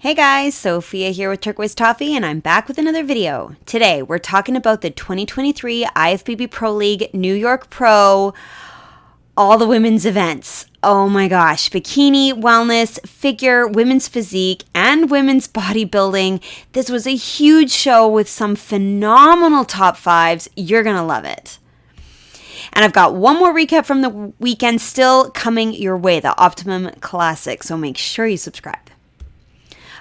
Hey guys, Sophia here with Turquoise Toffee, and I'm back with another video. Today, we're talking about the 2023 IFBB Pro League New York Pro, all the women's events. Oh my gosh, bikini, wellness, figure, women's physique, and women's bodybuilding. This was a huge show with some phenomenal top fives. You're gonna love it. And I've got one more recap from the weekend still coming your way, the Optimum Classic, so make sure you subscribe.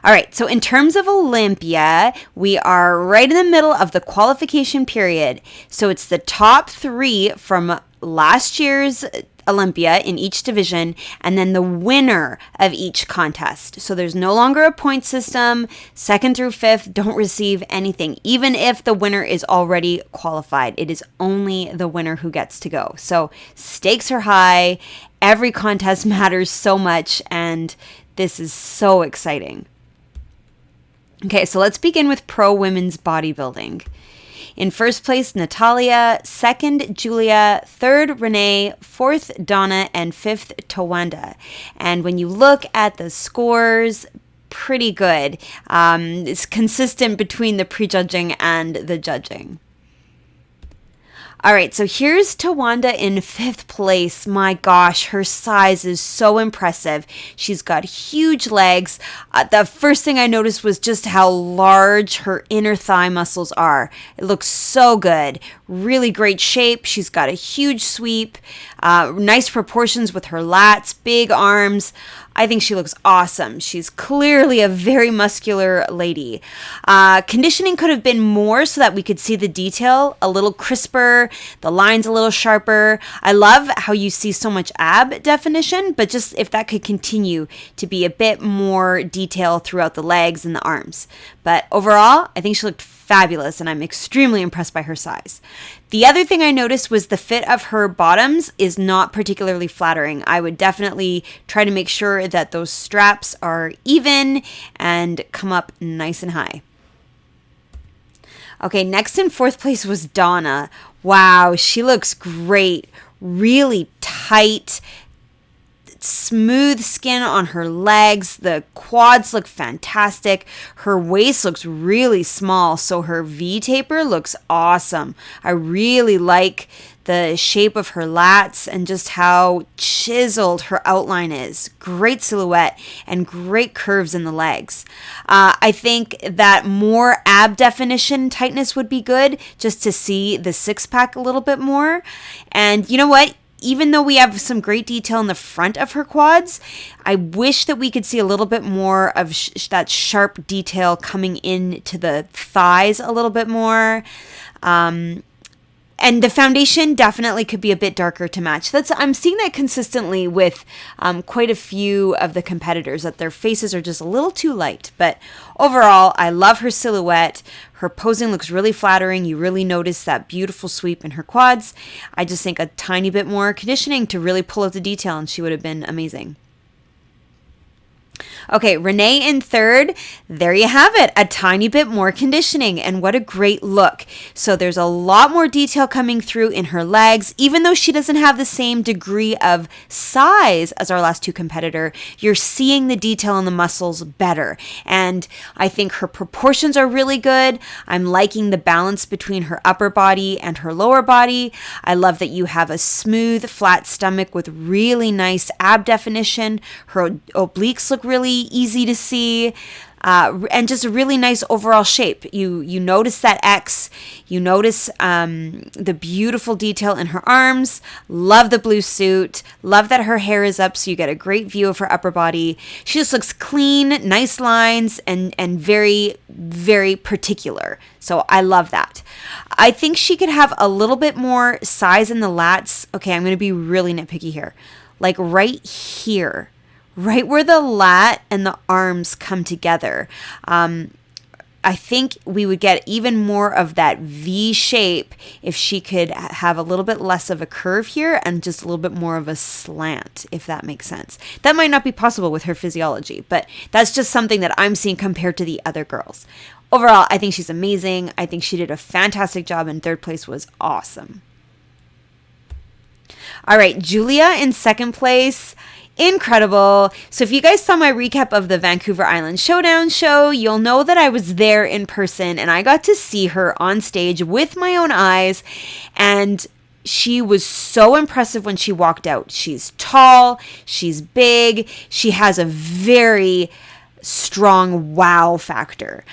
All right, so in terms of Olympia, we are right in the middle of the qualification period. So it's the top three from last year's Olympia in each division, and then the winner of each contest. So there's no longer a point system. Second through fifth don't receive anything, even if the winner is already qualified. It is only the winner who gets to go. So stakes are high. Every contest matters so much, and this is so exciting. Okay, so let's begin with pro women's bodybuilding. In first place, Natalia, second, Julia, third, Renee, fourth, Donna, and fifth, Tawanda. And when you look at the scores, pretty good. It's consistent between the prejudging and the judging. All right, so here's Tawanda in fifth place. My gosh, her size is so impressive. She's got huge legs. The first thing I noticed was just how large her inner thigh muscles are. It looks so good. Really great shape. She's got a huge sweep, nice proportions with her lats, big arms. I think she looks awesome. She's clearly a very muscular lady. Conditioning could have been more so that we could see the detail a little crisper, the lines a little sharper. I love how you see so much ab definition, but just if that could continue to be a bit more detail throughout the legs and the arms. But overall, I think she looked fabulous, and I'm extremely impressed by her size. The other thing I noticed was the fit of her bottoms is not particularly flattering. I would definitely try to make sure that those straps are even and come up nice and high. Okay, next in fourth place was Donna. Wow, she looks great. Really tight, smooth skin on her legs. The quads look fantastic. Her waist looks really small, so her V taper looks awesome. I really like the shape of her lats and just how chiseled her outline is. Great silhouette and great curves in the legs. I think that more ab definition tightness would be good, just to see the six-pack a little bit more. And you know what? Even though we have some great detail in the front of her quads, I wish that we could see a little bit more of that sharp detail coming into the thighs a little bit more. And the foundation definitely could be a bit darker to match. I'm seeing that consistently with quite a few of the competitors, that their faces are just a little too light. But overall, I love her silhouette. Her posing looks really flattering. You really notice that beautiful sweep in her quads. I just think a tiny bit more conditioning to really pull out the detail, and she would have been amazing. Okay, Renee in third. There you have it. A tiny bit more conditioning, and what a great look. So there's a lot more detail coming through in her legs. Even though she doesn't have the same degree of size as our last two competitor, you're seeing the detail in the muscles better. And I think her proportions are really good. I'm liking the balance between her upper body and her lower body. I love that you have a smooth, flat stomach with really nice ab definition. Her obliques look really easy to see, and just a really nice overall shape. You notice that X, you notice the beautiful detail in her arms. Love the blue suit. Love that her hair is up, so you get a great view of her upper body. She just looks clean, nice lines, and very, very particular. So I love that. I think she could have a little bit more size in the lats. Okay, I'm going to be really nitpicky here. Like right here. Right where the lat and the arms come together. I think we would get even more of that V shape if she could have a little bit less of a curve here and just a little bit more of a slant, if that makes sense. That might not be possible with her physiology, but that's just something that I'm seeing compared to the other girls. Overall, I think she's amazing. I think she did a fantastic job, and third place was awesome. All right, Julia in second place. incredible. So if you guys saw my recap of the Vancouver Island Showdown show, you'll know that I was there in person and I got to see her on stage with my own eyes, and she was so impressive when she walked out. She's tall, she's big, she has a very strong wow factor.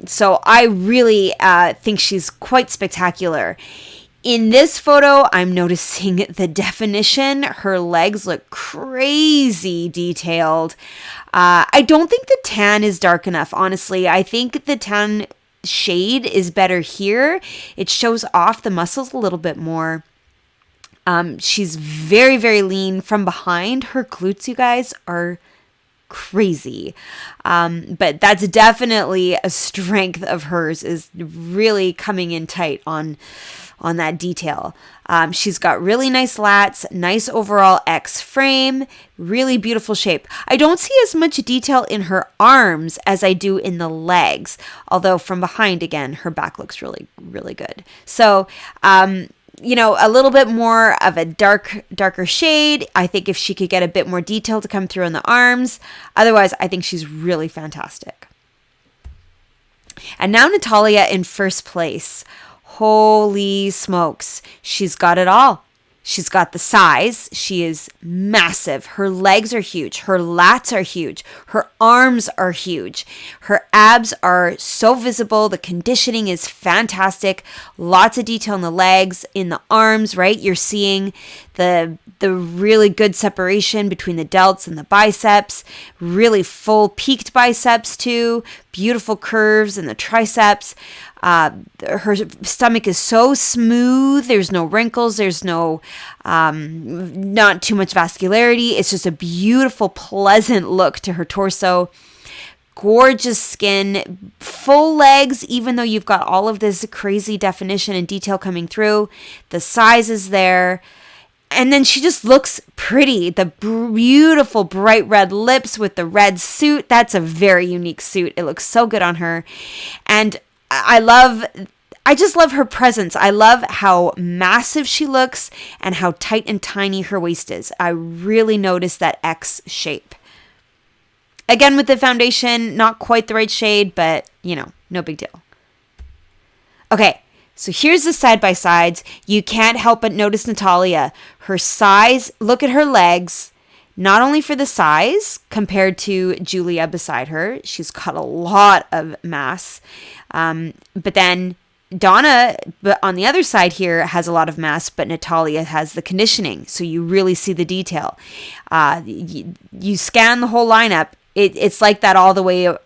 So I really think she's quite spectacular. In this photo, I'm noticing the definition. Her legs look crazy detailed. I don't think the tan is dark enough, honestly. I think the tan shade is better here. It shows off the muscles a little bit more. She's very, very lean from behind. Her glutes, you guys, are crazy. But that's definitely a strength of hers, is really coming in tight on that detail. She's got really nice lats, nice overall X frame, really beautiful shape. I don't see as much detail in her arms as I do in the legs, although from behind, again, her back looks really, really good. So, a little bit more of a darker shade. I think if she could get a bit more detail to come through on the arms. Otherwise, I think she's really fantastic. And now Natalia in first place. Holy smokes. She's got it all. She's got the size. She is massive. Her legs are huge. Her lats are huge. Her arms are huge. Her abs are so visible. The conditioning is fantastic. Lots of detail in the legs, in the arms, right? You're seeing the really good separation between the delts and the biceps. Really full peaked biceps too. Beautiful curves in the triceps. Her stomach is so smooth. There's no wrinkles. There's no, not too much vascularity. It's just a beautiful, pleasant look to her torso. Gorgeous skin, full legs, even though you've got all of this crazy definition and detail coming through. The size is there. And then she just looks pretty. The beautiful bright red lips with the red suit. That's a very unique suit. It looks so good on her. And I just love her presence. I love how massive she looks and how tight and tiny her waist is. I really noticed that X shape. Again, with the foundation, not quite the right shade, but, no big deal. Okay, so here's the side-by-sides. You can't help but notice Natalia. Her size, look at her legs. Not only for the size compared to Julia beside her, she's got a lot of mass. But then Donna, on the other side here, has a lot of mass, but Natalia has the conditioning. So you really see the detail. You scan the whole lineup. It's like that all the way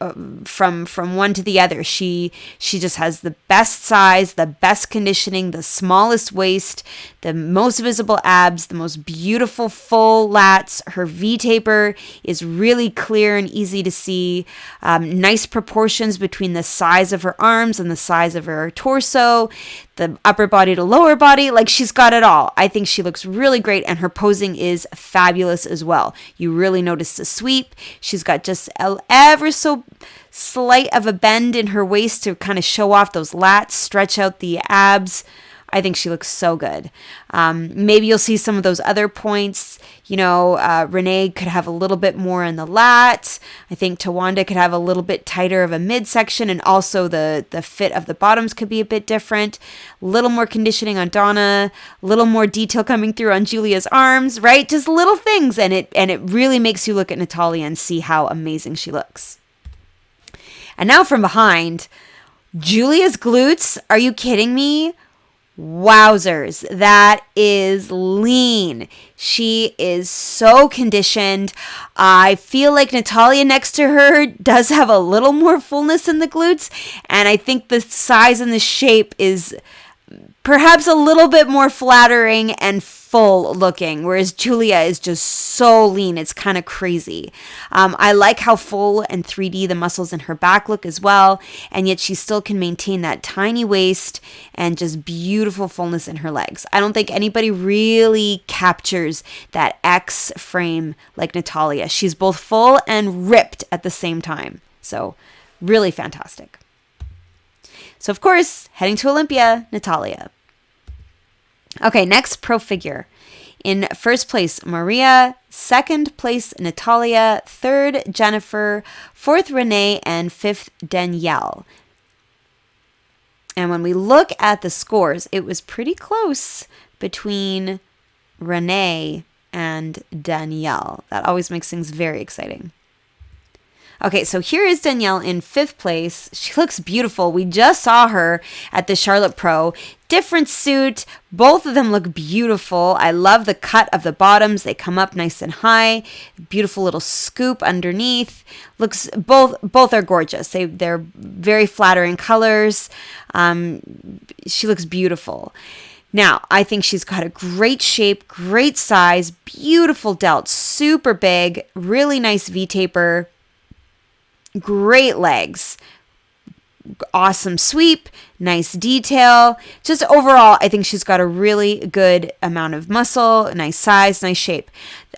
from one to the other. She just has the best size, the best conditioning, the smallest waist, the most visible abs, the most beautiful full lats. Her V-taper is really clear and easy to see. Nice proportions between the size of her arms and the size of her torso, the upper body to lower body. Like, she's got it all. I think she looks really great, and her posing is fabulous as well. You really notice the sweep. She's got just ever so slight of a bend in her waist to kind of show off those lats, stretch out the abs. I think she looks so good. Maybe you'll see some of those other points. Renee could have a little bit more in the lat. I think Tawanda could have a little bit tighter of a midsection, and also the fit of the bottoms could be a bit different. A little more conditioning on Donna, a little more detail coming through on Julia's arms, right? Just little things, and it really makes you look at Natalia and see how amazing she looks. And now from behind, Julia's glutes. Are you kidding me? Wowzers, that is lean. She is so conditioned. I feel like Natalia next to her does have a little more fullness in the glutes, and I think the size and the shape is perhaps a little bit more flattering and full looking, whereas Julia is just so lean. It's kind of crazy. I like how full and 3D the muscles in her back look as well, and yet she still can maintain that tiny waist and just beautiful fullness in her legs. I don't think anybody really captures that X frame like Natalia. She's both full and ripped at the same time. So really fantastic. So of course, heading to Olympia, Natalia. Okay, next pro figure. In first place, Maria. Second place, Natalia. Third, Jennifer. Fourth, Renee. And fifth, Danielle. And when we look at the scores, it was pretty close between Renee and Danielle. That always makes things very exciting. Okay, so here is Danielle in fifth place. She looks beautiful. We just saw her at the Charlotte Pro. Different suit. Both of them look beautiful. I love the cut of the bottoms. They come up nice and high. Beautiful little scoop underneath. Looks both are gorgeous. They're very flattering colors. She looks beautiful. Now, I think she's got a great shape, great size, beautiful delt, super big, really nice V-taper. Great legs, awesome sweep, nice detail. Just overall, I think she's got a really good amount of muscle, nice size, nice shape.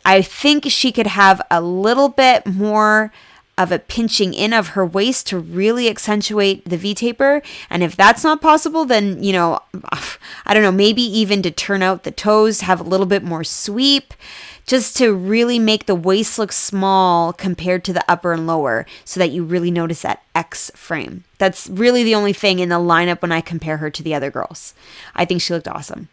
I think she could have a little bit more of a pinching in of her waist to really accentuate the V-taper. And if that's not possible, then, I don't know, maybe even to turn out the toes, have a little bit more sweep, just to really make the waist look small compared to the upper and lower so that you really notice that X frame. That's really the only thing in the lineup when I compare her to the other girls. I think she looked awesome.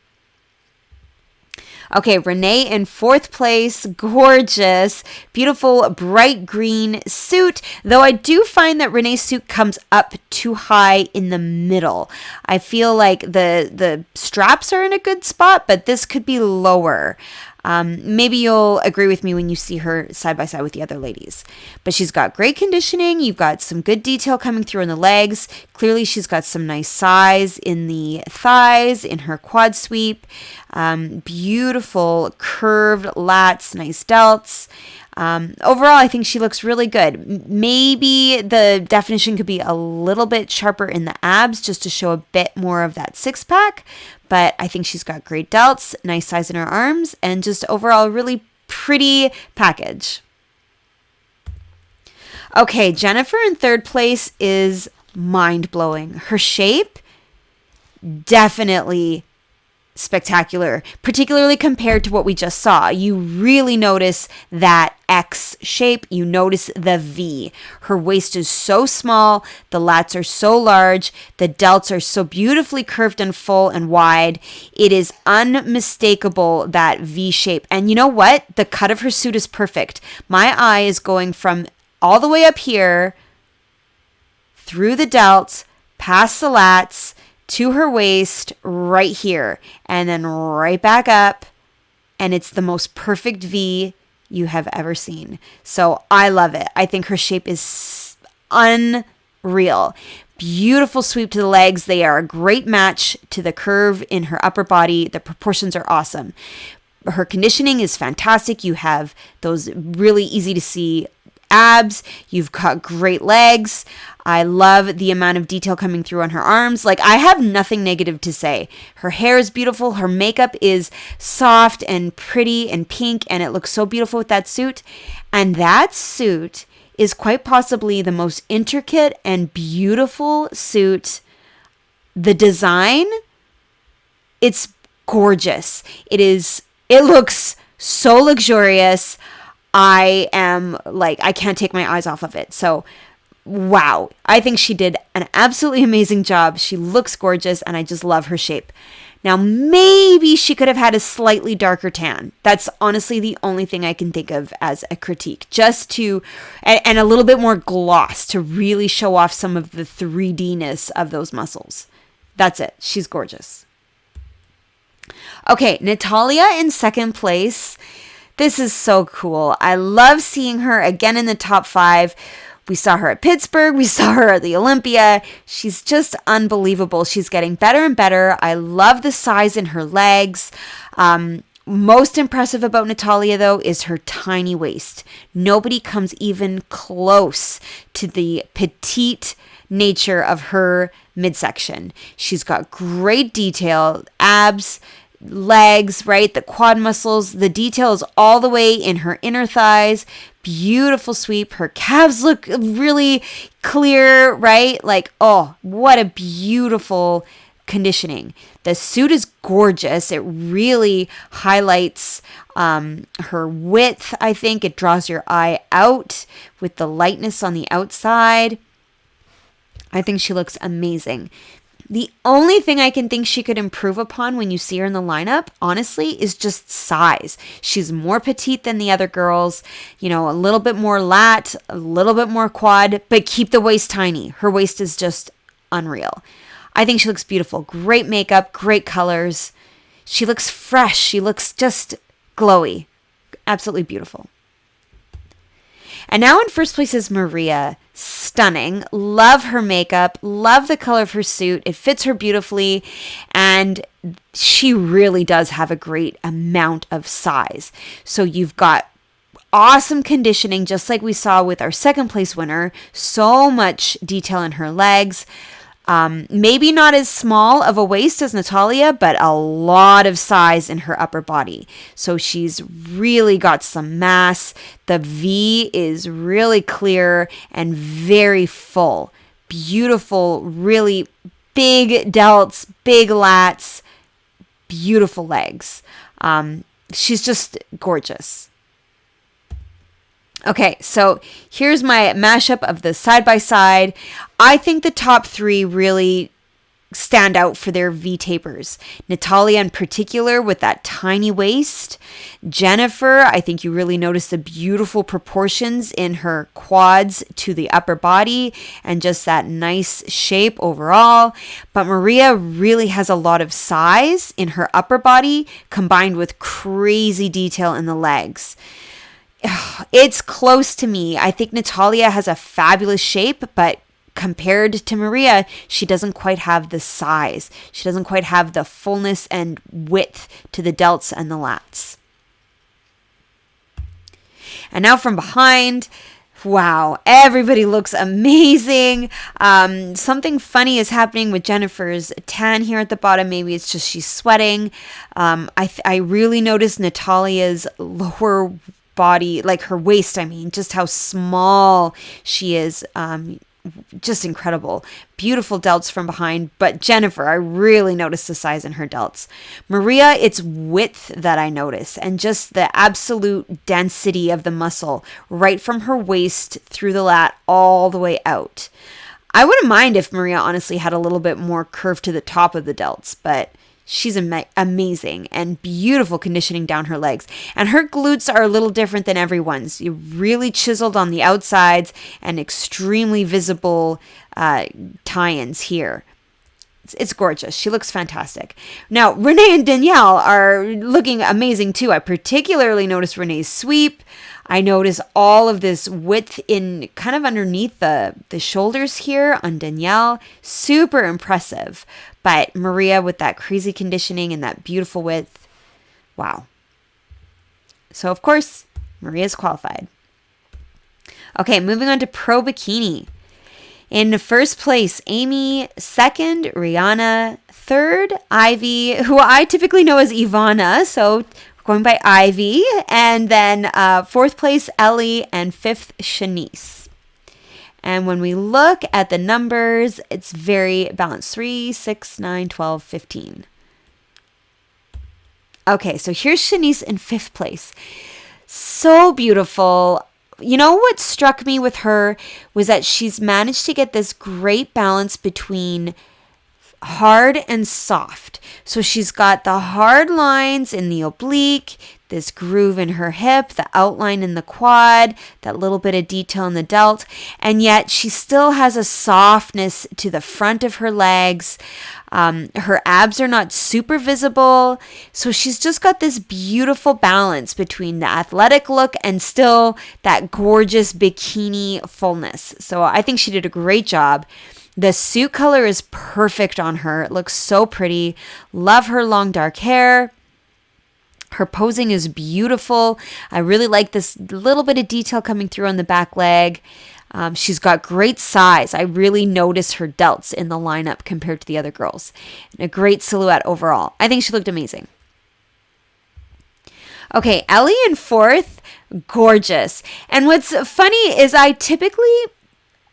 Okay, Renee in fourth place, gorgeous, beautiful bright green suit, though I do find that Renee's suit comes up too high in the middle. I feel like the straps are in a good spot, but this could be lower. Maybe you'll agree with me when you see her side by side with the other ladies. But she's got great conditioning. You've got some good detail coming through in the legs. Clearly, she's got some nice size in the thighs, in her quad sweep. Beautiful curved lats, nice delts. Overall, I think she looks really good. Maybe the definition could be a little bit sharper in the abs just to show a bit more of that six pack. But I think she's got great delts, nice size in her arms, and just overall really pretty package. Okay, Jennifer in third place is mind-blowing. Her shape, definitely spectacular, particularly compared to what we just saw. You really notice that X shape. You notice the V. Her waist is so small. The lats are so large. The delts are so beautifully curved and full and wide. It is unmistakable, that V shape. And you know what? The cut of her suit is perfect. My eye is going from all the way up here through the delts, past the lats, to her waist right here, and then right back up, and it's the most perfect V you have ever seen. So I love it. I think her shape is unreal. Beautiful sweep to the legs. They are a great match to the curve in her upper body. The proportions are awesome. Her conditioning is fantastic. You have those really easy to see abs. You've got great legs. I love the amount of detail coming through on her arms. Like, I have nothing negative to say. Her hair is beautiful. Her makeup is soft and pretty and pink, and it looks so beautiful with that suit. And that suit is quite possibly the most intricate and beautiful suit. The design, it's gorgeous. It looks so luxurious. I can't take my eyes off of it. So, wow. I think she did an absolutely amazing job. She looks gorgeous, and I just love her shape. Now, maybe she could have had a slightly darker tan. That's honestly the only thing I can think of as a critique. And a little bit more gloss to really show off some of the 3D-ness of those muscles. That's it. She's gorgeous. Okay, Natalia in second place. This is so cool. I love seeing her again in the top 5. We saw her at Pittsburgh. We saw her at the Olympia. She's just unbelievable. She's getting better and better. I love the size in her legs. Most impressive about Natalia, though, is her tiny waist. Nobody comes even close to the petite nature of her midsection. She's got great detail, abs, legs, right? The quad muscles, the detail is all the way in her inner thighs. Beautiful sweep. Her calves look really clear, right? Like, oh, what a beautiful conditioning. The suit is gorgeous. It really highlights her width, I think. It draws your eye out with the lightness on the outside. I think she looks amazing. The only thing I can think she could improve upon when you see her in the lineup, honestly, is just size. She's more petite than the other girls, a little bit more lat, a little bit more quad, but keep the waist tiny. Her waist is just unreal. I think she looks beautiful. Great makeup, great colors. She looks fresh. She looks just glowy. Absolutely beautiful. And now in first place is Maria. Stunning. Love her makeup. Love the color of her suit. It fits her beautifully. And she really does have a great amount of size. So you've got awesome conditioning, just like we saw with our second place winner. So much detail in her legs. Maybe not as small of a waist as Natalia, but a lot of size in her upper body. So she's really got some mass. The V is really clear and very full. Beautiful, really big delts, big lats, beautiful legs. She's just gorgeous. Okay, so here's my mashup of the side-by-side. I think the top three really stand out for their V tapers. Natalia in particular with that tiny waist. Jennifer, I think you really notice the beautiful proportions in her quads to the upper body and just that nice shape overall. But Maria really has a lot of size in her upper body combined with crazy detail in the legs. It's close to me. I think Natalia has a fabulous shape, but compared to Maria, she doesn't quite have the size. She doesn't quite have the fullness and width to the delts and the lats. And now from behind, wow, everybody looks amazing. Something funny is happening with Jennifer's tan here at the bottom. Maybe it's just she's sweating. I really noticed Natalia's lower body, like her waist, just how small she is. Just incredible. Beautiful delts from behind. But Jennifer, I really noticed the size in her delts. Maria, it's width that I notice and just the absolute density of the muscle right from her waist through the lat all the way out. I wouldn't mind if Maria honestly had a little bit more curve to the top of the delts, but she's amazing and beautiful conditioning down her legs. And her glutes are a little different than everyone's. You really chiseled on the outsides and extremely visible tie-ins here. It's gorgeous. She looks fantastic. Now, Renee and Danielle are looking amazing too. I particularly noticed Renee's sweep. I noticed all of this width in kind of underneath the shoulders here on Danielle. Super impressive. But Maria with that crazy conditioning and that beautiful width. Wow. So, of course, Maria's qualified. Okay, moving on to Pro Bikini. In first place, Amy. Second, Rihanna. Third, Ivy, who I typically know as Ivana. So, going by Ivy. And then fourth place, Ellie. And fifth, Shanice. And when we look at the numbers, it's very balanced. 3, 6, 9, 12, 15. Okay, so here's Shanice in fifth place. So beautiful. You know what struck me with her was that she's managed to get this great balance between hard and soft. So she's got the hard lines in the oblique, this groove in her hip, the outline in the quad, that little bit of detail in the delt, and yet she still has a softness to the front of her legs. Her abs are not super visible, so she's just got this beautiful balance between the athletic look and still that gorgeous bikini fullness. So I think she did a great job. The suit color is perfect on her. It looks so pretty. Love her long dark hair. Her posing is beautiful. I really like this little bit of detail coming through on the back leg. She's got great size. I really notice her delts in the lineup compared to the other girls. And a great silhouette overall. I think she looked amazing. Okay, Ellie in fourth, gorgeous. And what's funny is I typically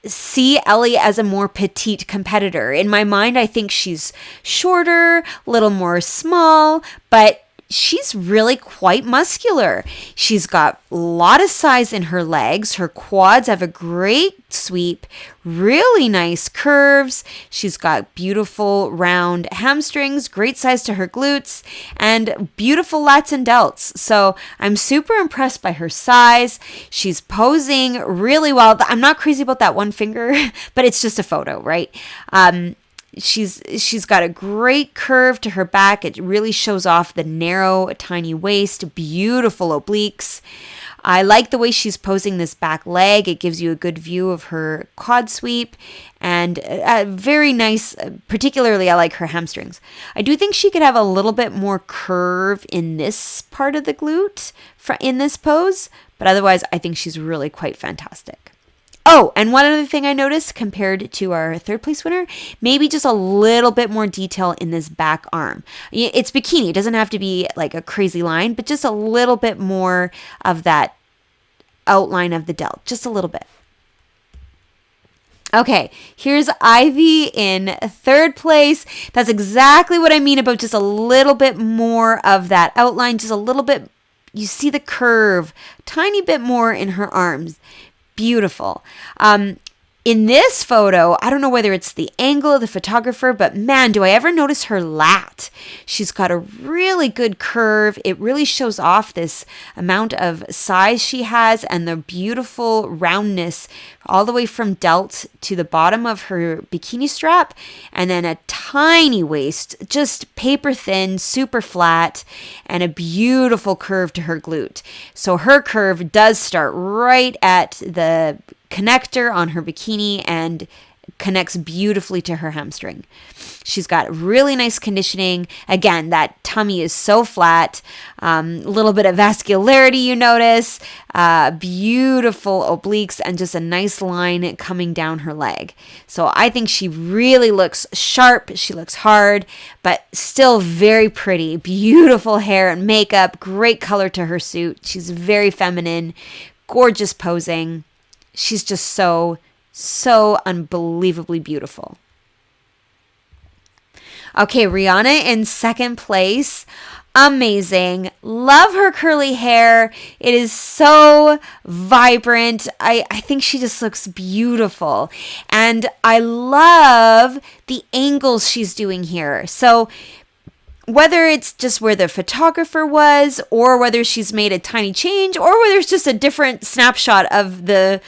see Ellie as a more petite competitor. In my mind, I think she's shorter, a little more small, but she's really quite muscular. She's got a lot of size in her legs. Her quads have a great sweep, really nice curves. She's got beautiful round hamstrings, great size to her glutes, and beautiful lats and delts. So I'm super impressed by her size. She's posing really well. I'm not crazy about that one finger, but it's just a photo, right? She's got a great curve to her back. It really shows off the narrow, tiny waist, beautiful obliques. I like the way she's posing this back leg. It gives you a good view of her quad sweep and very nice, particularly I like her hamstrings. I do think she could have a little bit more curve in this part of the glute in this pose, but otherwise I think she's really quite fantastic. Oh, and one other thing I noticed compared to our third place winner, maybe just a little bit more detail in this back arm. It's bikini. It doesn't have to be like a crazy line, but just a little bit more of that outline of the delt. Just a little bit. Okay, here's Ivy in third place. That's exactly what I mean about just a little bit more of that outline. Just a little bit. You see the curve, tiny bit more in her arms. Beautiful. In this photo, I don't know whether it's the angle of the photographer, but man, do I ever notice her lat. She's got a really good curve. It really shows off this amount of size she has and the beautiful roundness all the way from delt to the bottom of her bikini strap, and then a tiny waist, just paper thin, super flat, and a beautiful curve to her glute. So her curve does start right at the connector on her bikini and connects beautifully to her hamstring. She's got really nice conditioning. Again, that tummy is so flat. A little bit of vascularity you notice. Beautiful obliques and just a nice line coming down her leg. So I think she really looks sharp. She looks hard, but still very pretty. Beautiful hair and makeup. Great color to her suit. She's very feminine. Gorgeous posing. She's just so unbelievably beautiful. Okay, Rihanna in second place. Amazing. Love her curly hair. It is so vibrant. I think she just looks beautiful. And I love the angles she's doing here. So whether it's just where the photographer was, or whether she's made a tiny change, or whether it's just a different snapshot of the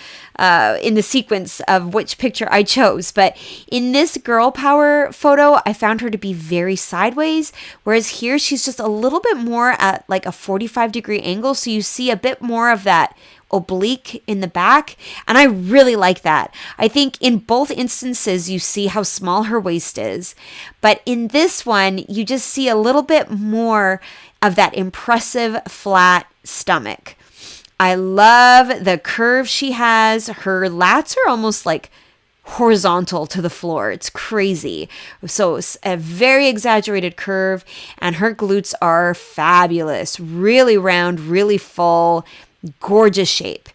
in the sequence of which picture I chose. But in this girl power photo, I found her to be very sideways, whereas here she's just a little bit more at like a 45-degree angle. So you see a bit more of that oblique in the back, and I really like that. I think in both instances you see how small her waist is, but in this one you just see a little bit more of that impressive flat stomach. I love the curve she has. Her lats are almost like horizontal to the floor. It's crazy. So it's a very exaggerated curve, and her glutes are fabulous. Really round, really full, gorgeous shape.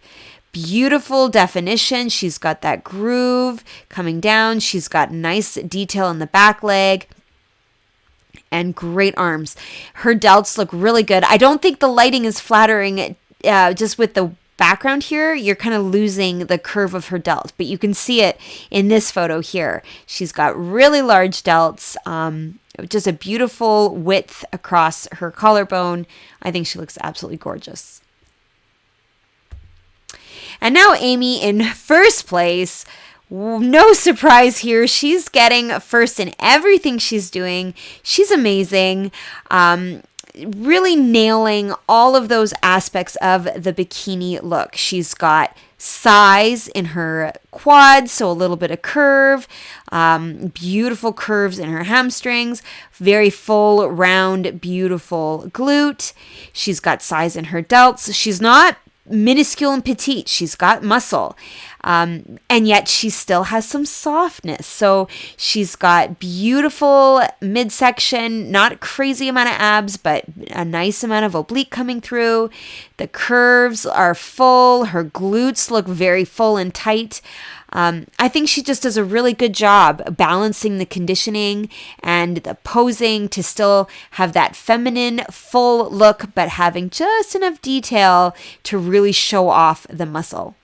Beautiful definition. She's got that groove coming down. She's got nice detail in the back leg and great arms. Her delts look really good. I don't think the lighting is flattering. Just with the background here, you're kind of losing the curve of her delt, but you can see it in this photo here. She's got really large delts, just a beautiful width across her collarbone. I think she looks absolutely gorgeous. And now Amy in first place. No surprise here. She's getting first in everything she's doing. She's amazing. Really nailing all of those aspects of the bikini look. She's got size in her quads, so a little bit of curve, beautiful curves in her hamstrings, very full, round, beautiful glute. She's got size in her delts. She's not minuscule and petite. She's got muscle. And yet she still has some softness. So she's got beautiful midsection, not crazy amount of abs, but a nice amount of oblique coming through. The curves are full. Her glutes look very full and tight. I think she just does a really good job balancing the conditioning and the posing to still have that feminine, full look, but having just enough detail to really show off the muscle.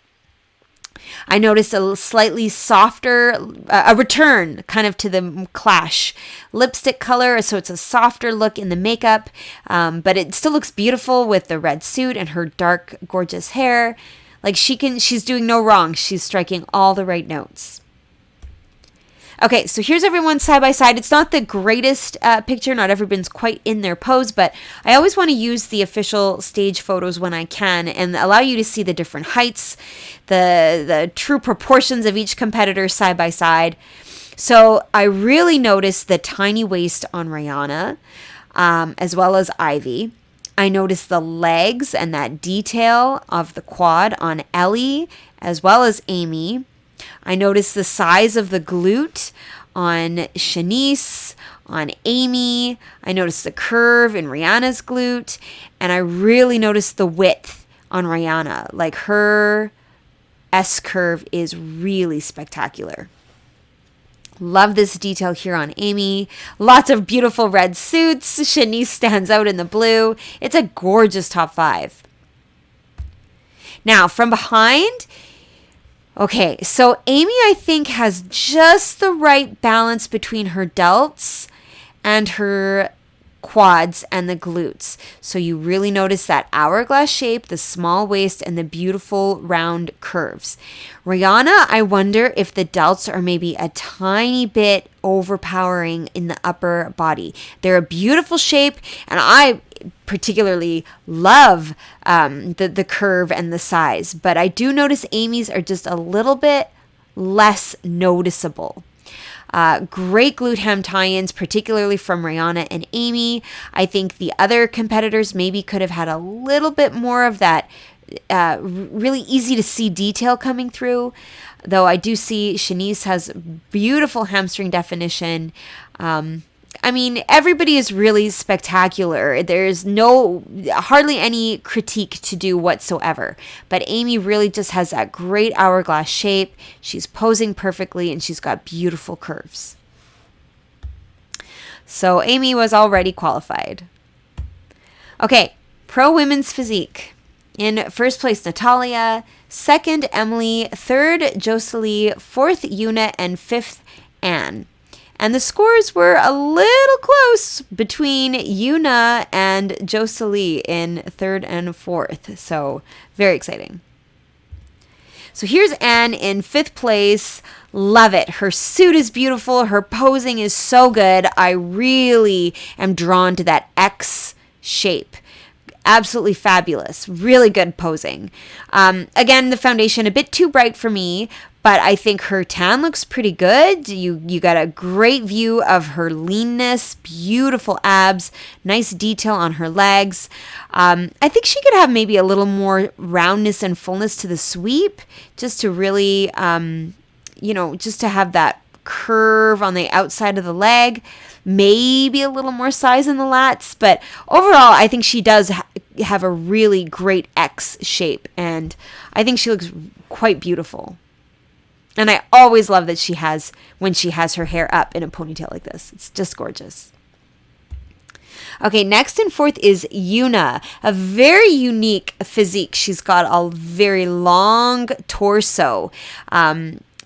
I noticed a slightly softer, a return kind of to the Clash lipstick color. So it's a softer look in the makeup, but it still looks beautiful with the red suit and her dark, gorgeous hair. Like she's doing no wrong. She's striking all the right notes. Okay, so here's everyone side by side. It's not the greatest picture. Not everyone's quite in their pose, but I always want to use the official stage photos when I can and allow you to see the different heights, the true proportions of each competitor side by side. So I really noticed the tiny waist on Rihanna, as well as Ivy. I noticed the legs and that detail of the quad on Ellie, as well as Amy. I noticed the size of the glute on Shanice, on Amy. I noticed the curve in Rihanna's glute. And I really noticed the width on Rihanna. Like her S curve is really spectacular. Love this detail here on Amy. Lots of beautiful red suits. Shanice stands out in the blue. It's a gorgeous top 5. Now, from behind, okay, so Amy, I think, has just the right balance between her delts and her quads and the glutes. So you really notice that hourglass shape, the small waist, and the beautiful round curves. Rihanna, I wonder if the delts are maybe a tiny bit overpowering in the upper body. They're a beautiful shape, and I particularly love the curve and the size, but I do notice Amy's are just a little bit less noticeable. Great glute hem tie-ins, particularly from Rihanna and Amy. I think the other competitors maybe could have had a little bit more of that really easy to see detail coming through, though I do see Shanice has beautiful hamstring definition. I mean, everybody is really spectacular. There's hardly any critique to do whatsoever. But Amy really just has that great hourglass shape. She's posing perfectly and she's got beautiful curves. So Amy was already qualified. Okay, pro women's physique. In first place, Natalia. Second, Emily. Third, Jocelyn. Fourth, Una. And fifth, Anne. And the scores were a little close between Una and Jocelyn in third and fourth. So very exciting. So here's Anne in fifth place. Love it. Her suit is beautiful. Her posing is so good. I really am drawn to that X shape. Absolutely fabulous. Really good posing. Again, the foundation a bit too bright for me, but I think her tan looks pretty good. You got a great view of her leanness, beautiful abs, nice detail on her legs. I think she could have maybe a little more roundness and fullness to the sweep, just to really, just to have that curve on the outside of the leg. Maybe a little more size in the lats, but overall, I think she does have a really great X shape, and I think she looks quite beautiful. And I always love that when she has her hair up in a ponytail like this. It's just gorgeous. Okay, next and fourth is Una, a very unique physique. She's got a very long torso.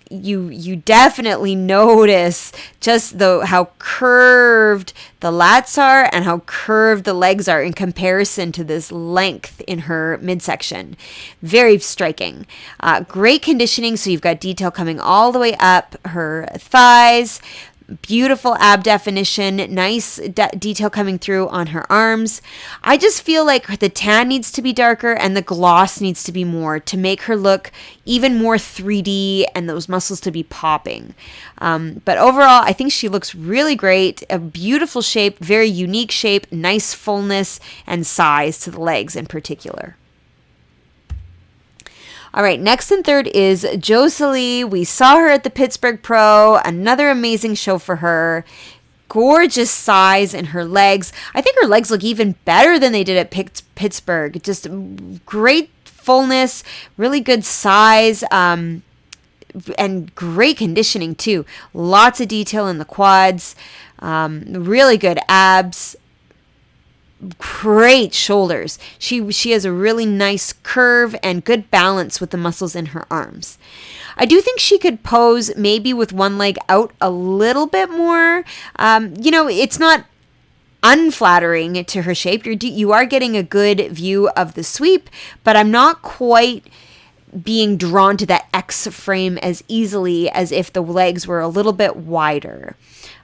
You definitely notice just how curved the lats are and how curved the legs are in comparison to this length in her midsection. Very striking. Great conditioning, so you've got detail coming all the way up her thighs. Beautiful ab definition, nice detail coming through on her arms. I just feel like the tan needs to be darker and the gloss needs to be more to make her look even more 3D and those muscles to be popping. But overall, I think she looks really great. A beautiful shape, very unique shape, nice fullness and size to the legs in particular. All right, next and third is Jocelyn. We saw her at the Pittsburgh Pro. Another amazing show for her. Gorgeous size in her legs. I think her legs look even better than they did at Pittsburgh. Just great fullness, really good size. and great conditioning too. Lots of detail in the quads, really good abs, great shoulders. She has a really nice curve and good balance with the muscles in her arms. I do think she could pose maybe with one leg out a little bit more. It's not unflattering to her shape. You are getting a good view of the sweep, but I'm not quite being drawn to that X frame as easily as if the legs were a little bit wider.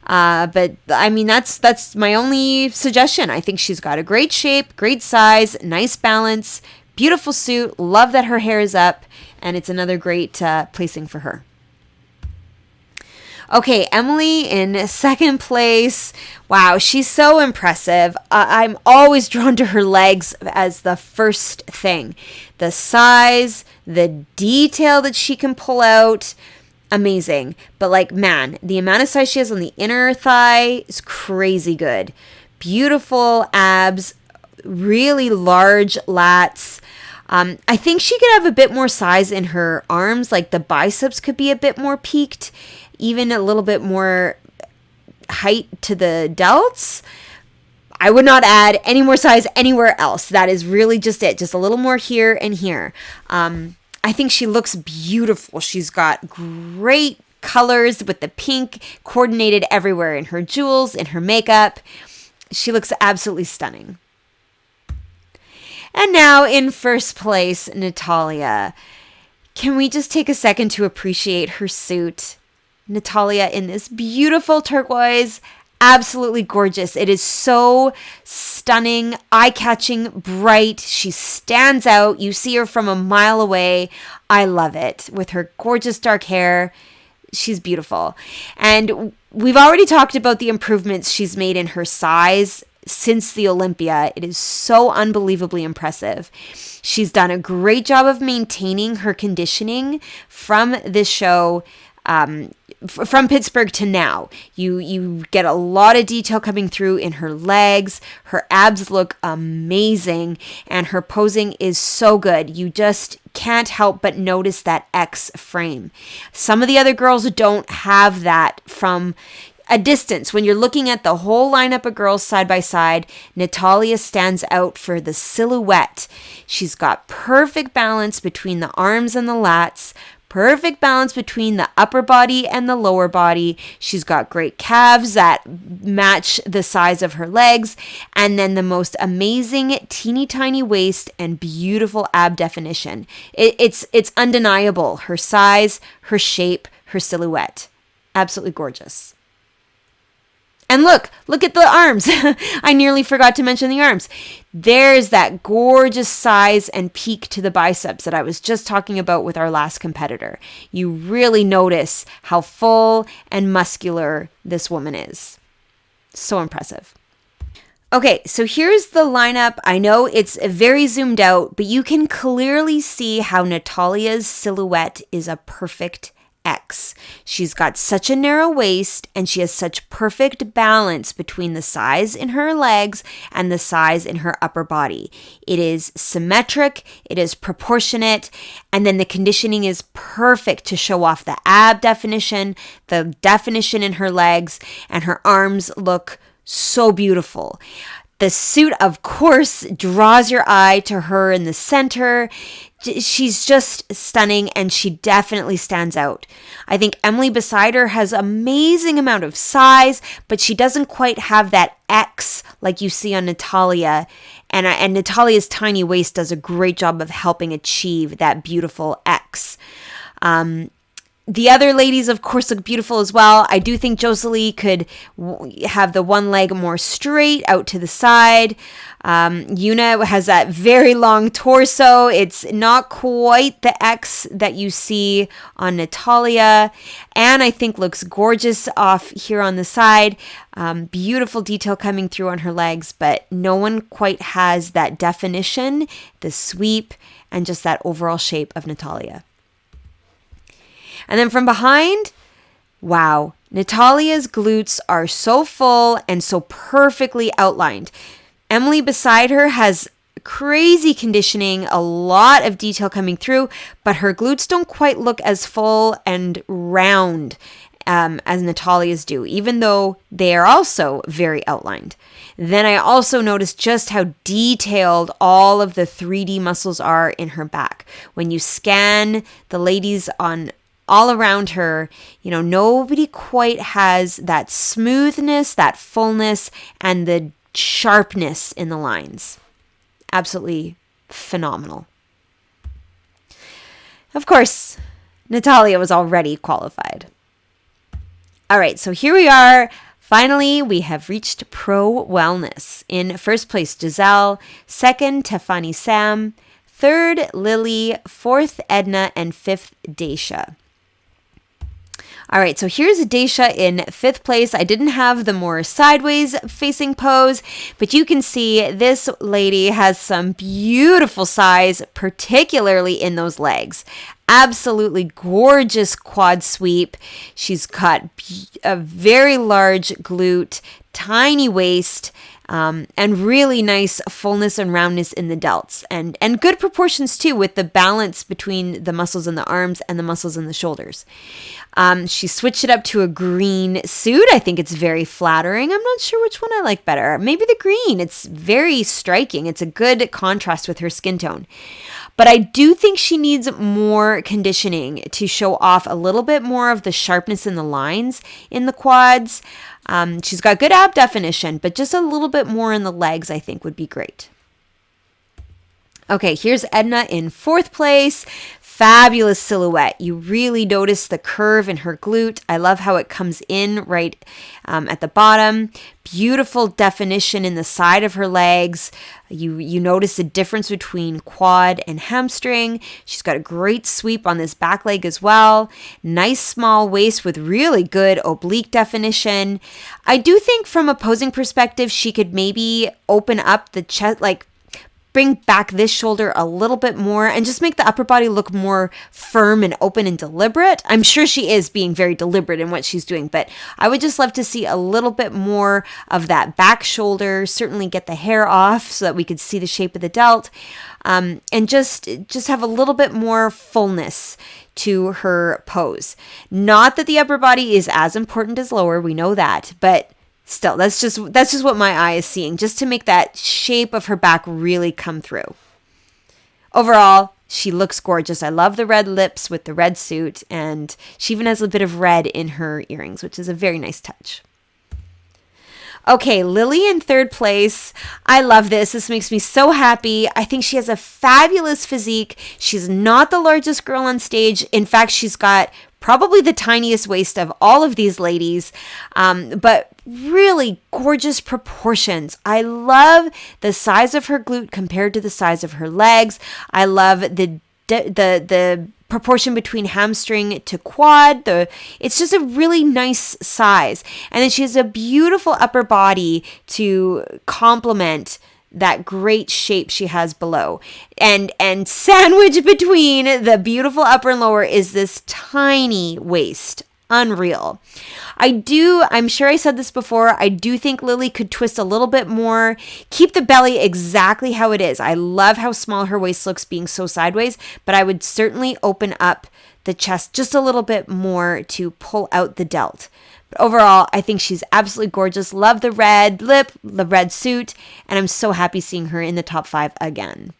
But I mean, that's my only suggestion. I think she's got a great shape, great size, nice balance, beautiful suit. Love that her hair is up, and it's another great placing for her. Okay, Emily in second place. Wow, she's so impressive. I'm always drawn to her legs as the first thing. The size, the detail that she can pull out, amazing. But man, the amount of size she has on the inner thigh is crazy good. Beautiful abs, really large lats. I think she could have a bit more size in her arms, like the biceps could be a bit more peaked, even a little bit more height to the delts. I would not add any more size anywhere else. That is really just it. Just a little more here and here. I think she looks beautiful. She's got great colors with the pink coordinated everywhere in her jewels, in her makeup. She looks absolutely stunning. And now in first place, Natalia. Can we just take a second to appreciate her suit? Natalia in this beautiful turquoise, absolutely gorgeous. It is so stunning, eye-catching, bright. She stands out. You see her from a mile away. I love it. With her gorgeous dark hair, she's beautiful. And we've already talked about the improvements she's made in her size since the Olympia. It is so unbelievably impressive. She's done a great job of maintaining her conditioning from this show, from Pittsburgh to now. You get a lot of detail coming through in her legs. Her abs look amazing, and her posing is so good. You just can't help but notice that X frame. Some of the other girls don't have that from a distance. When you're looking at the whole lineup of girls side by side, Natalia stands out for the silhouette. She's got perfect balance between the arms and the lats, perfect balance between the upper body and the lower body. She's got great calves that match the size of her legs, and then the most amazing teeny tiny waist and beautiful ab definition. It's undeniable. Her size, her shape, her silhouette. Absolutely gorgeous. And look at the arms. I nearly forgot to mention the arms. There's that gorgeous size and peak to the biceps that I was just talking about with our last competitor. You really notice how full and muscular this woman is. So impressive. Okay, so here's the lineup. I know it's very zoomed out, but you can clearly see how Natalia's silhouette is a perfect X. She's got such a narrow waist, and she has such perfect balance between the size in her legs and the size in her upper body. It is symmetric, it is proportionate, and then the conditioning is perfect to show off the ab definition, the definition in her legs, and her arms look so beautiful. The suit, of course, draws your eye to her in the center. She's just stunning, and she definitely stands out. I think Emily beside her has amazing amount of size, but she doesn't quite have that X like you see on Natalia. And Natalia's tiny waist does a great job of helping achieve that beautiful X. The other ladies, of course, look beautiful as well. I do think Joselie could have the one leg more straight out to the side. Yuna has that very long torso. It's not quite the X that you see on Natalia. Anne, I think, looks gorgeous off here on the side. Beautiful detail coming through on her legs, but no one quite has that definition, the sweep, and just that overall shape of Natalia. And then from behind, wow, Natalia's glutes are so full and so perfectly outlined. Emily beside her has crazy conditioning, a lot of detail coming through, but her glutes don't quite look as full and round as Natalia's do, even though they are also very outlined. Then I also noticed just how detailed all of the 3D muscles are in her back. When you scan the ladies on all around her, nobody quite has that smoothness, that fullness, and the sharpness in the lines. Absolutely phenomenal. Of course, Natalia was already qualified. All right, so here we are. Finally, we have reached Pro Wellness. In first place, Giselle. Second, TEFANI-SAM. Third, Lily. Fourth, Edna. And fifth, Daisha. All right, so here's Daisha in fifth place. I didn't have the more sideways facing pose, but you can see this lady has some beautiful size, particularly in those legs. Absolutely gorgeous quad sweep. She's got a very large glute, tiny waist, and really nice fullness and roundness in the delts, and good proportions too, with the balance between the muscles in the arms and the muscles in the shoulders. She switched it up to a green suit. I think it's very flattering. I'm not sure which one I like better. Maybe the green. It's very striking. It's a good contrast with her skin tone. But I do think she needs more conditioning to show off a little bit more of the sharpness in the lines in the quads. She's got good ab definition, but just a little bit more in the legs I think would be great. Okay, here's Edna in fourth place. Fabulous silhouette. You really notice the curve in her glute. I love how it comes in right at the bottom. Beautiful definition in the side of her legs. You notice the difference between quad and hamstring. She's got a great sweep on this back leg as well. Nice small waist with really good oblique definition. I do think from a posing perspective, she could maybe open up the chest, bring back this shoulder a little bit more and just make the upper body look more firm and open and deliberate. I'm sure she is being very deliberate in what she's doing, but I would just love to see a little bit more of that back shoulder, certainly get the hair off so that we could see the shape of the delt, and just have a little bit more fullness to her pose. Not that the upper body is as important as lower, we know that, but still, that's just what my eye is seeing, just to make that shape of her back really come through. Overall, she looks gorgeous. I love the red lips with the red suit, and she even has a bit of red in her earrings, which is a very nice touch. Okay, Lily in third place. I love this. This makes me so happy. I think she has a fabulous physique. She's not the largest girl on stage. In fact, she's got probably the tiniest waist of all of these ladies, but really gorgeous proportions. I love the size of her glute compared to the size of her legs. I love the proportion between hamstring to quad. It's just a really nice size. And then she has a beautiful upper body to complement that great shape she has below. And sandwiched between the beautiful upper and lower is this tiny waist. Unreal. I'm sure I said this before, I do think Lily could twist a little bit more, keep the belly exactly how it is. I love how small her waist looks being so sideways, but I would certainly open up the chest just a little bit more to pull out the delt. But overall, I think she's absolutely gorgeous. Love the red lip, the red suit, and I'm so happy seeing her in the top 5 again.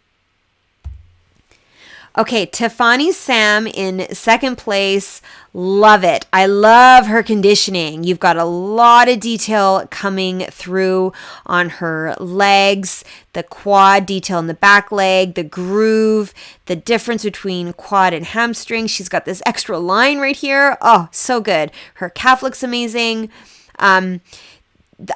Okay, TEFANI-SAM in second place. Love it. I love her conditioning. You've got a lot of detail coming through on her legs, the quad detail in the back leg, the groove, the difference between quad and hamstring. She's got this extra line right here. Oh, so good. Her calf looks amazing.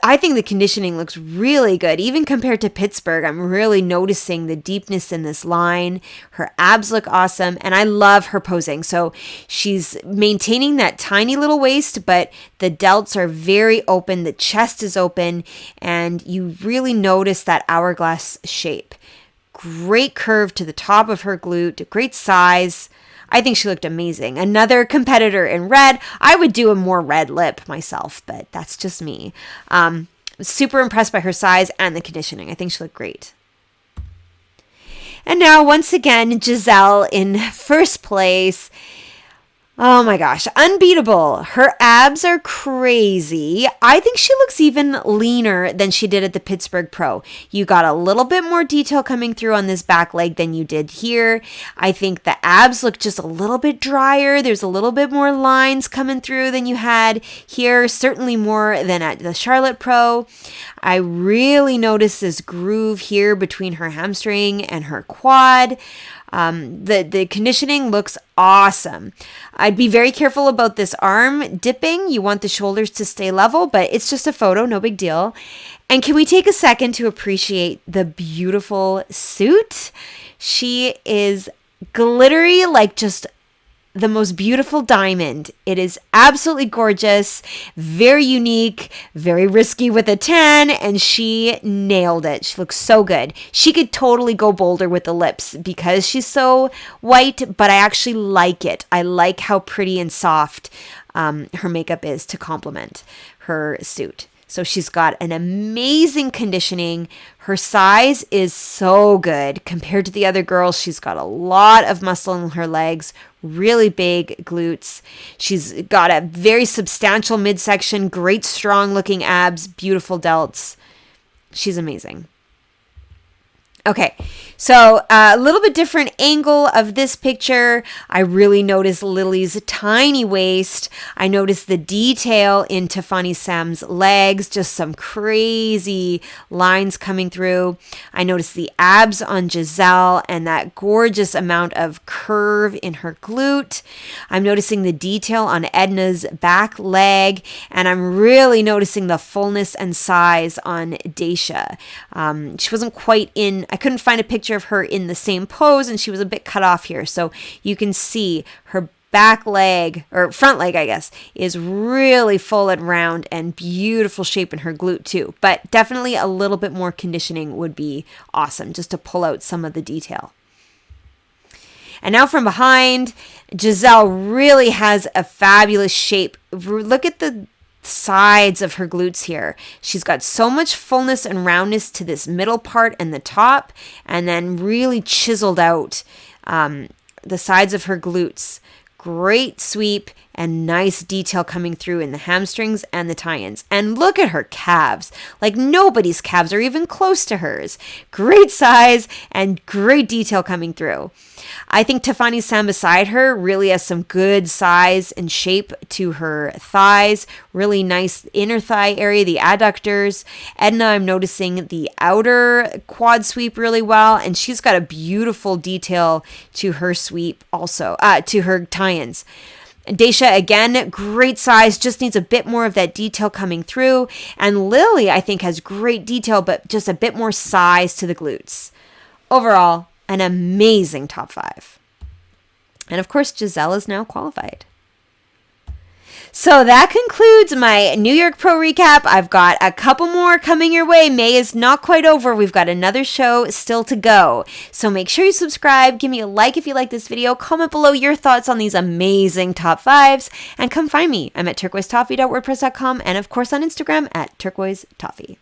I think the conditioning looks really good, even compared to Pittsburgh. I'm really noticing the deepness in this line. Her abs look awesome, and I love her posing. So she's maintaining that tiny little waist, but the delts are very open, the chest is open, and you really notice that hourglass shape. Great curve to the top of her glute, great size. I think she looked amazing. Another competitor in red. I would do a more red lip myself, but that's just me. Super impressed by her size and the conditioning. I think she looked great. And now, once again, Giselle in first place. Oh my gosh, unbeatable. Her abs are crazy. I think she looks even leaner than she did at the Pittsburgh Pro. You got a little bit more detail coming through on this back leg than you did here. I think the abs look just a little bit drier. There's a little bit more lines coming through than you had here, certainly more than at the Charlotte Pro. I really noticed this groove here between her hamstring and her quad. The conditioning looks awesome. I'd be very careful about this arm dipping. You want the shoulders to stay level, but it's just a photo, no big deal. And can we take a second to appreciate the beautiful suit? She is glittery, like just the most beautiful diamond. It is absolutely gorgeous, very unique, very risky with a 10, and she nailed it. She looks so good. She could totally go bolder with the lips because she's so white, but I actually like it. I like how pretty and soft her makeup is to complement her suit. So she's got an amazing conditioning. Her size is so good compared to the other girls. She's got a lot of muscle in her legs, really big glutes. She's got a very substantial midsection, great strong looking abs, beautiful delts. She's amazing. Okay, so a little bit different angle of this picture. I really noticed Lily's tiny waist. I noticed the detail in TEFANI-SAM's legs, just some crazy lines coming through. I noticed the abs on Giselle and that gorgeous amount of curve in her glute. I'm noticing the detail on Edna's back leg, and I'm really noticing the fullness and size on Daisha. She wasn't quite in... I couldn't find a picture of her in the same pose, and she was a bit cut off here. So you can see her back leg, or front leg, I guess, is really full and round and beautiful shape in her glute too. But definitely a little bit more conditioning would be awesome, just to pull out some of the detail. And now from behind, Giselle really has a fabulous shape. Look at the sides of her glutes here. She's got so much fullness and roundness to this middle part and the top, and then really chiseled out the sides of her glutes. Great sweep and nice detail coming through in the hamstrings and the tie-ins. And look at her calves. Like nobody's calves are even close to hers. Great size and great detail coming through. I think TEFANI-SAM beside her really has some good size and shape to her thighs. Really nice inner thigh area, the adductors. Edna, I'm noticing the outer quad sweep really well. And she's got a beautiful detail to her sweep also, to her tie-ins. Daisha, again, great size, just needs a bit more of that detail coming through. And Lily, I think, has great detail, but just a bit more size to the glutes. Overall, an amazing top 5. And of course, Giselle is now qualified. So that concludes my New York Pro recap. I've got a couple more coming your way. May is not quite over. We've got another show still to go. So make sure you subscribe. Give me a like if you like this video. Comment below your thoughts on these amazing top 5s. And come find me. I'm at turquoisetoffee.wordpress.com and of course on Instagram at turquoisetoffee.